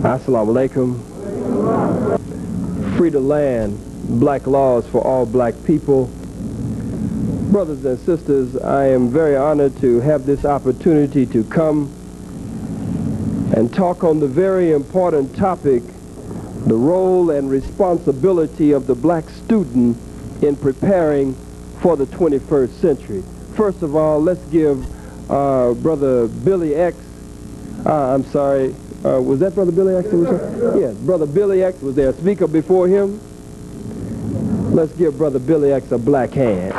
Assalamu alaikum. Free the land, black laws for all black people. Brothers and sisters, I am very honored to have this opportunity to come and talk on the very important topic, the role and responsibility of the black student in preparing for the 21st century. First of all, let's give Brother Billy X, was that Brother Billy X? Yes, Brother Billy X was there. Speaker before him. Let's give Brother Billy X a black hand.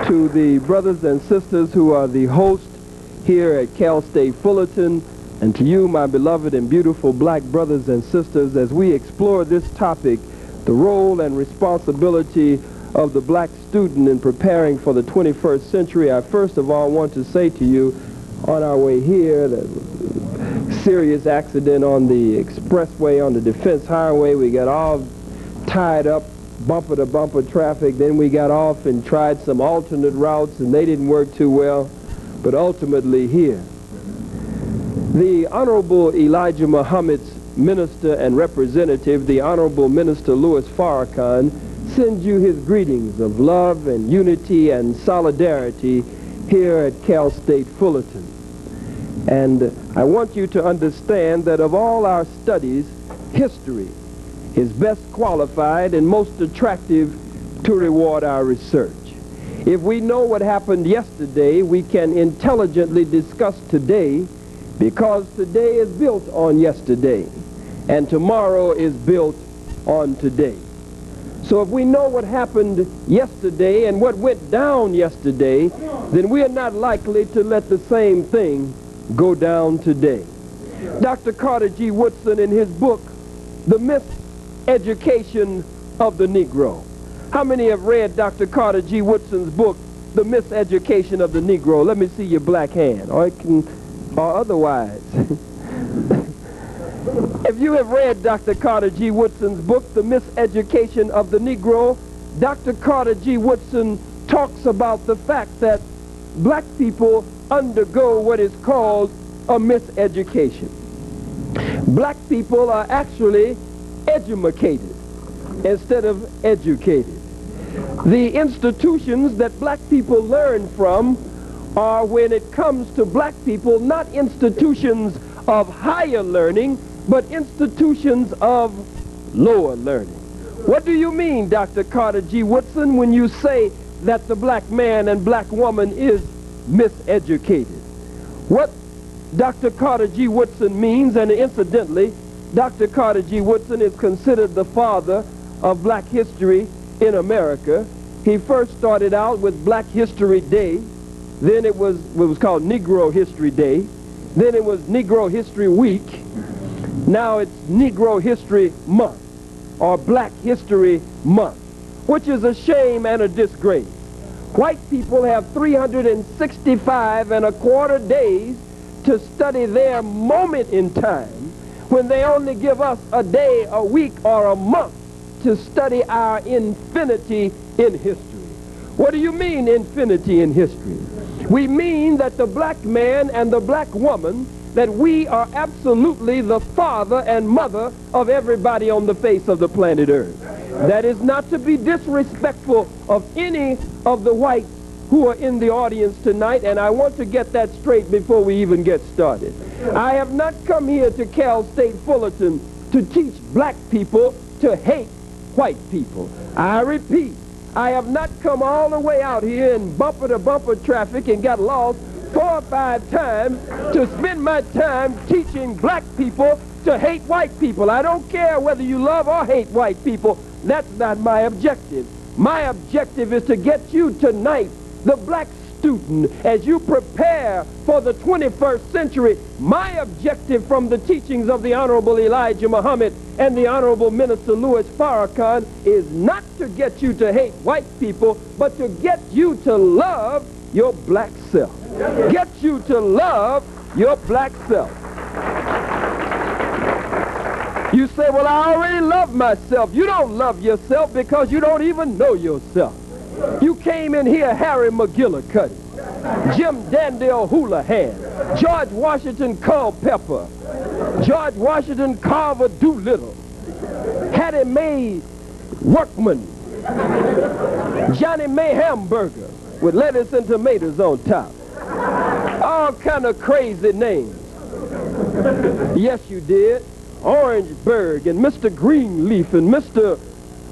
To the brothers and sisters who are the hosts here at Cal State Fullerton, and to you, my beloved and beautiful black brothers and sisters, as we explore this topic, the role and responsibility of the black student in preparing for the 21st century, I first of all want to say to you, on our way here, the serious accident on the expressway, on the Defense Highway, we got all tied up, bumper to bumper traffic, then we got off and tried some alternate routes and they didn't work too well, but ultimately here. The Honorable Elijah Muhammad's minister and representative, the Honorable Minister Louis Farrakhan, sends you his greetings of love and unity and solidarity here at Cal State Fullerton. And I want you to understand that of all our studies, history is best qualified and most attractive to reward our research. If we know what happened yesterday, we can intelligently discuss today, because today is built on yesterday and tomorrow is built on today. So if we know what happened yesterday and what went down yesterday, then we are not likely to let the same thing go down today. Dr. Carter G. Woodson, in his book, The Miseducation of the Negro. How many have read Dr. Carter G. Woodson's book, The Miseducation of the Negro? Let me see your black hand, or otherwise. If you have read Dr. Carter G. Woodson's book, The Miseducation of the Negro, Dr. Carter G. Woodson talks about the fact that black people undergo what is called a miseducation. Black people are actually edumacated instead of educated. The institutions that black people learn from are, when it comes to black people, not institutions of higher learning, but institutions of lower learning. What do you mean, Dr. Carter G. Woodson, when you say that the black man and black woman is miseducated? What Dr. Carter G. Woodson means, and incidentally, Dr. Carter G. Woodson is considered the father of black history in America. He first started out with Black History Day, then it was called Negro History Day, then it was Negro History Week, now it's Negro History Month, or Black History Month, which is a shame and a disgrace. White people have 365 and a quarter days to study their moment in time, when they only give us a day, a week, or a month to study our infinity in history. What do you mean, infinity in history? We mean that the black man and the black woman, that we are absolutely the father and mother of everybody on the face of the planet Earth. That is not to be disrespectful of any of the whites who are in the audience tonight, and I want to get that straight before we even get started. I have not come here to Cal State Fullerton to teach black people to hate white people. I repeat, I have not come all the way out here in bumper-to-bumper traffic and got lost 4 or 5 times to spend my time teaching black people to hate white people. I don't care whether you love or hate white people. That's not my objective. My objective is to get you tonight, the black student, as you prepare for the 21st century. My objective from the teachings of the Honorable Elijah Muhammad and the Honorable Minister Louis Farrakhan is not to get you to hate white people, but to get you to love your black self. Get you to love your black self. You say, well, I already love myself. You don't love yourself because you don't even know yourself. You came in here Harry McGillicuddy. Jim Dandy Houlihan, George Washington Culpeper, George Washington Carver Doolittle, Hattie Mae Workman, Johnny May Hamburger with lettuce and tomatoes on top. All kind of crazy names. Yes, you did. Orangeburg and Mr. Greenleaf and Mr.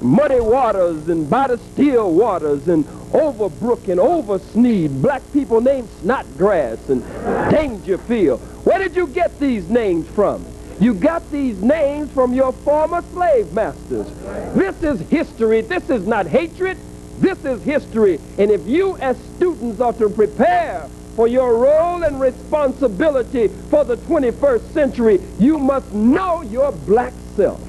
Muddy Waters and By the Still Waters and Overbrook and Oversneed, black people named Snodgrass and Dangerfield. Where did you get these names from? You got these names from your former slave masters. This is history. This is not hatred. This is history. And if you as students are to prepare for your role and responsibility for the 21st century, you must know your black self.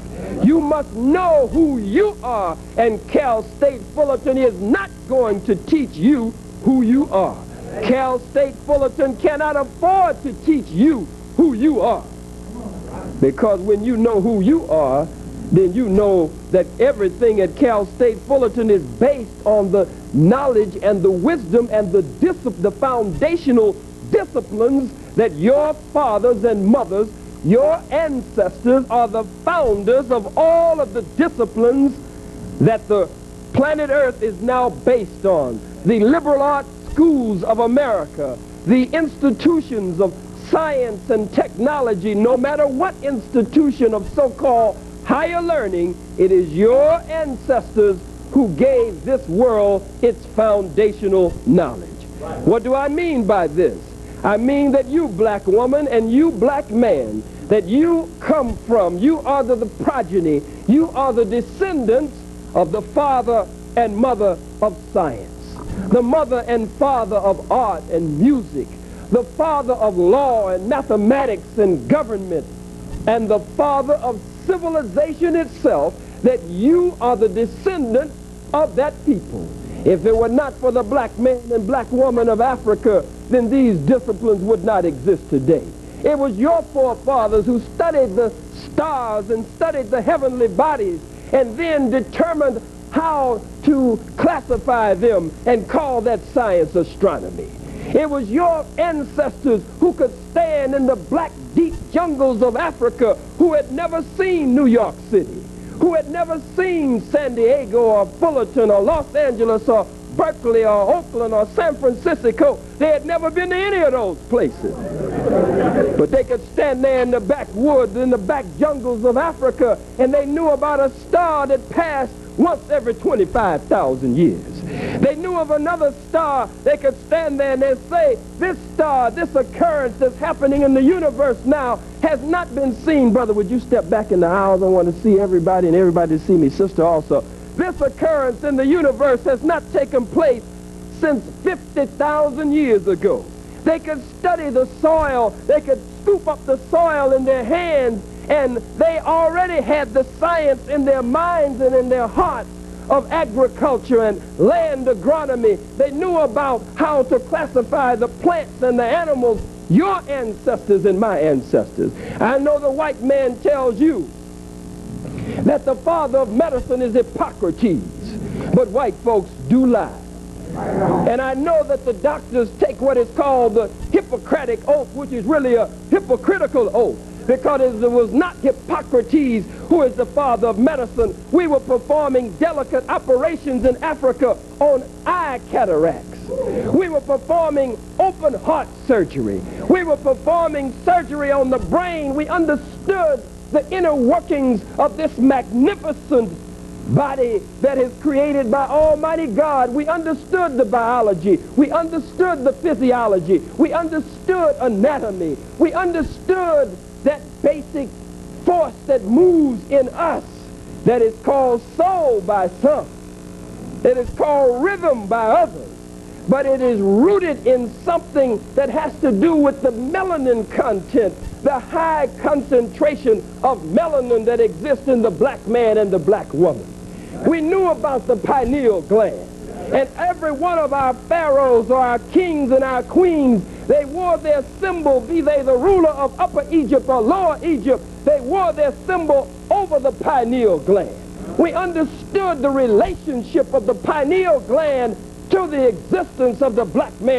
You must know who you are, and Cal State Fullerton is not going to teach you who you are. Cal State Fullerton cannot afford to teach you who you are. Because when you know who you are, then you know that everything at Cal State Fullerton is based on the knowledge and the wisdom and the foundational disciplines that your fathers and mothers, your ancestors, are the founders of all of the disciplines that the planet Earth is now based on. The liberal arts schools of America, the institutions of science and technology, no matter what institution of so-called higher learning, it is your ancestors who gave this world its foundational knowledge. What do I mean by this? I mean that you black woman and you black man, that you come from, you are the progeny, you are the descendants of the father and mother of science, the mother and father of art and music, the father of law and mathematics and government, and the father of civilization itself, that you are the descendant of that people. If it were not for the black man and black woman of Africa, then these disciplines would not exist today. It was your forefathers who studied the stars and studied the heavenly bodies and then determined how to classify them and call that science astronomy. It was your ancestors who could stand in the black deep jungles of Africa, who had never seen New York City, who had never seen San Diego or Fullerton or Los Angeles or Berkeley or Oakland or San Francisco. They had never been to any of those places. But they could stand there in the backwoods, in the back jungles of Africa, and they knew about a star that passed once every 25,000 years. They knew of another star. They could stand there and they'd say, this star, this occurrence that's happening in the universe now has not been seen. Brother, would you step back in the aisles? I want to see everybody and everybody to see me. Sister also. This occurrence in the universe has not taken place since 50,000 years ago. They could study the soil. They could scoop up the soil in their hands, and they already had the science in their minds and in their hearts of agriculture and land agronomy. They knew about how to classify the plants and the animals, your ancestors and my ancestors. I know the white man tells you that the father of medicine is Hippocrates, but white folks do lie. And I know that the doctors take what is called the Hippocratic oath, which is really a hypocritical oath, because it was not Hippocrates who is the father of medicine. We were performing delicate operations in Africa on eye cataracts. We were performing open heart surgery. We were performing surgery on the brain. We understood the inner workings of this magnificent body that is created by Almighty God. We understood the biology. We understood the physiology. We understood anatomy. We understood that basic force that moves in us, that is called soul by some, that is called rhythm by others, but it is rooted in something that has to do with the melanin content, the high concentration of melanin that exists in the black man and the black woman. We knew about the pineal gland, and every one of our pharaohs or our kings and our queens, they wore their symbol, be they the ruler of Upper Egypt or Lower Egypt, they wore their symbol over the pineal gland. We understood the relationship of the pineal gland to the existence of the black man.